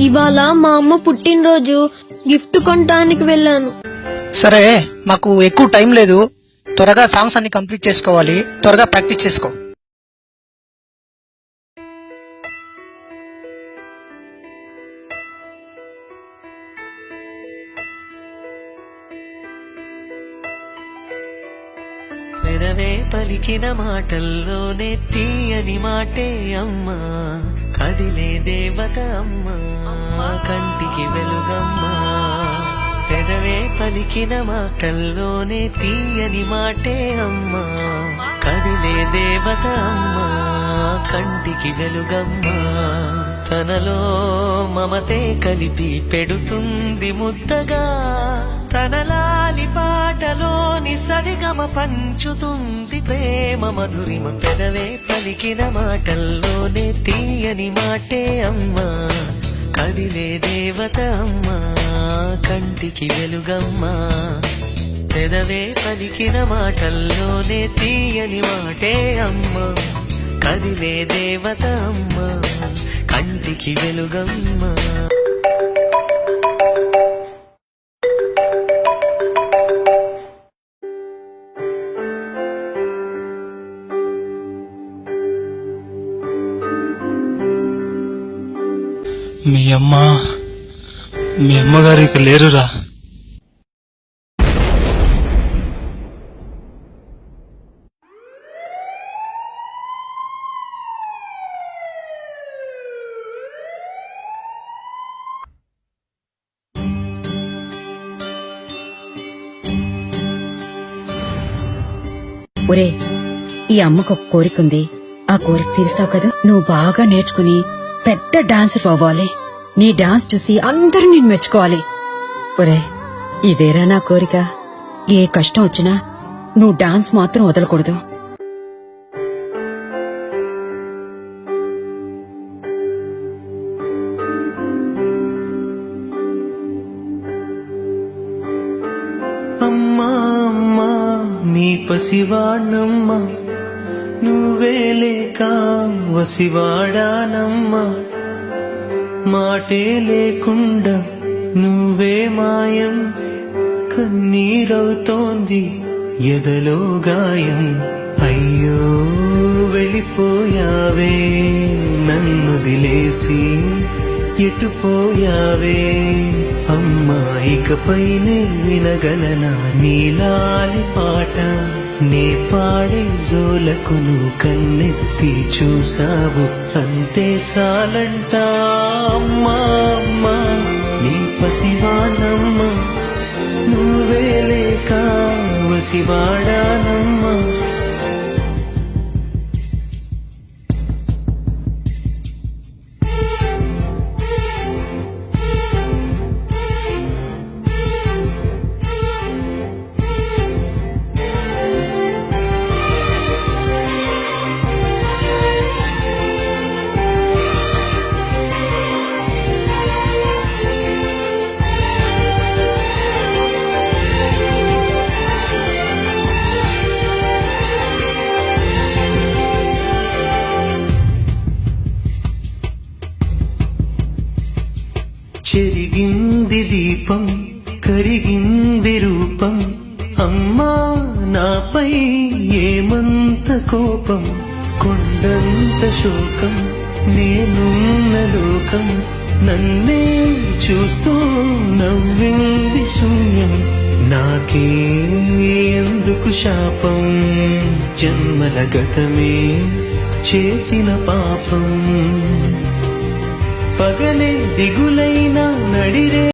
ఇవాళ మా అమ్మ పుట్టినరోజు గిఫ్ట్ కొనడానికి వెళ్ళాను. సరే, మాకు ఎక్కువ టైం లేదు. త్వరగా సాంగ్స్ అన్ని కంప్లీట్ చేసుకోవాలి. త్వరగా ప్రాక్టీస్ చేసుకో. పెదవే పలికిన మాటల్లోనే తీయని మాటే అమ్మా, కదిలే దేవత అమ్మా, కంటికి వెలుగమ్మా. పెదవే పలికిన మాటల్లోనే తీయని మాటే అమ్మా, కదిలే దేవత అమ్మా, కంటికి వెలుగమ్మా. తనలో మమతే కలిపి పెడుతుంది ముద్దగా, తనలాలి పాటలోని సరిగమ పంచుతుంది ప్రేమ మధురిమ. పెదవే పలికిన మాటల్లోనే తీయని మాటే అమ్మా, కదిలే దేవత అమ్మా, కంటికి వెలుగమ్మా. పెదవే పలికిన మాటల్లోనే తీయని మాటే అమ్మా, కదిలే దేవత అమ్మా, కంటికి వెలుగమ్మా. మీ అమ్మగారు ఇక లేరురా. ఒరే, ఈ అమ్మకు ఒక కోరికుంది. ఆ కోరిక తీరుస్తావు కదా? నువ్వు బాగా నేర్చుకుని పెద్ద డాన్సర్ అవ్వాలి. నీ డాన్స్ చూసి అందరూ నిన్ను మెచ్చుకోవాలి. ఒరే, ఇదేరా నా కోరిక. ఏ కష్టం వచ్చినా నువ్వు డాన్స్ మాత్రం వదలకూడదు. అమ్మా అమ్మా నీ పసివాణమ్మా, నువ్వే లేక వసివాడానమ్మా. మాటే లేకుండా నువ్వే మాయం, కన్నీరవుతోంది ఎదలో గాయం. అయ్యో వెళ్ళిపోయావే, నన్నుదిలేసి ఎటుపోయావే. అమ్మా ఇకపైనే వినగలనా నీలాలి పాట, నే పాడే జోలకు నువ్వు కన్నెత్తి చూసావు, అంతే చాలంట. అమ్మా అమ్మా నీ పసివానమ్మా, నువ్వే లేక వసివాడానమ్మా. చెరిగింది దీపం, కరిగింది రూపం. అమ్మా నాపై ఏమంత కోపం, కొండంత శోకం, నేనున్న లోకం. నన్నే చూస్తూ నవ్వింది శూన్యం, నాకే ఎందుకు శాపం. జన్మల గతమే చేసిన పాపం, పగలే దిగులైన నడిరే